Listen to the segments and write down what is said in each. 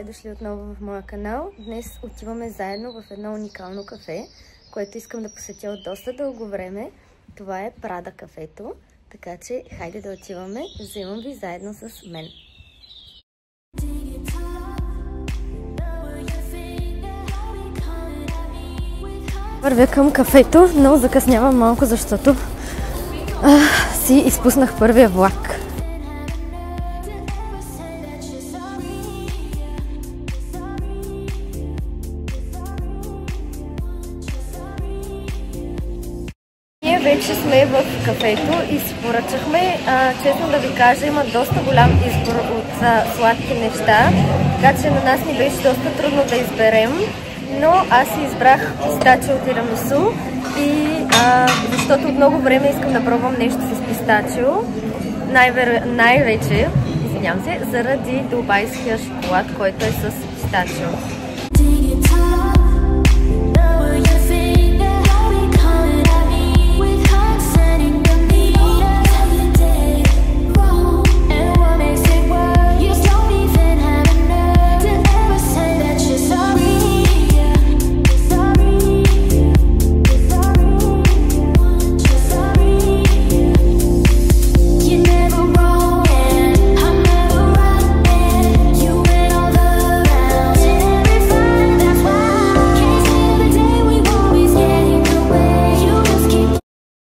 дошли отново в моя канал. Днес отиваме заедно в едно уникално кафе, което искам да посетя от доста дълго време. Това е Прада кафето, така че хайде да отиваме. Вземам ви заедно с мен. Вървя към кафето, но закъснявам малко, защото си изпуснах първия влак. Ние вече сме в кафето и си поръчахме. Честно да ви кажа, има доста голям избор от сладки неща, така че на нас ни беше доста трудно да изберем. Но аз си избрах пистачио тирамису и защото от много време искам да пробвам нещо с пистачио. Най-вече, извинявам се, заради дубайския шоколад, който е с пистачио.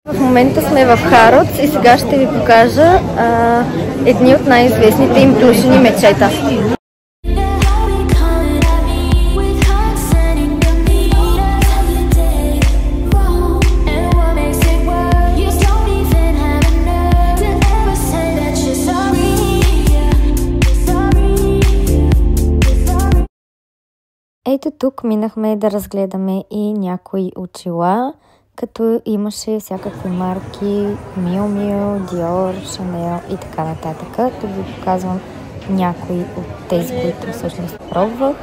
В момента сме в Хароц и сега ще ви покажа едни от най-известните им плюшени мечета. Ето тук минахме да разгледаме и някои очила, като имаше всякакви марки, Мио Мио, Диор, Шанел и така нататък. Тук ви показвам някои от тези, които всъщност пробвах.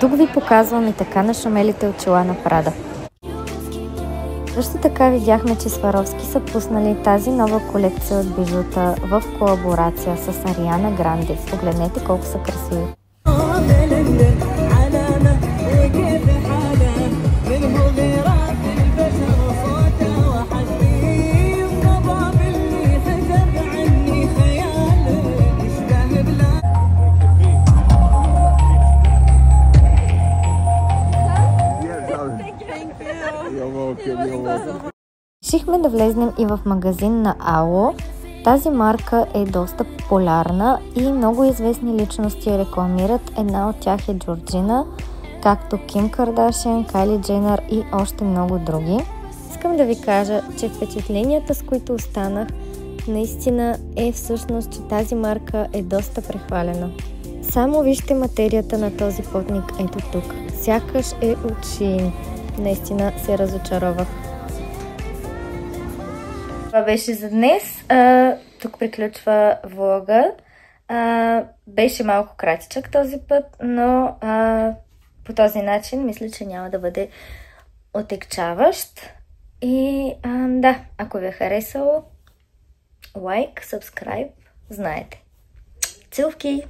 Тук ви показвам и така нашумелите очила на Прада. Също така видяхме, че Сваровски са пуснали тази нова колекция от бижута в колаборация с Ариана Гранде. Погледнете колко са красиви. Решихме да влезнем и в магазин на Ало. Тази марка е доста популярна и много известни личности я рекламират. Една от тях е Джорджина, както Ким Кардашиан, Кайли Дженър и още много други. Искам да ви кажа, че впечатленията, с които останах, наистина е всъщност, че тази марка е доста прехвалена. Само вижте материята на този потник ето тук. Сякаш е от Shein. Наистина се разочаровах. Това беше за днес. Тук приключва влога. Беше малко кратичък този път, но по този начин мисля, че няма да бъде отегчаващ. И да, ако ви е харесало, лайк, subscribe, знаете. Целувки!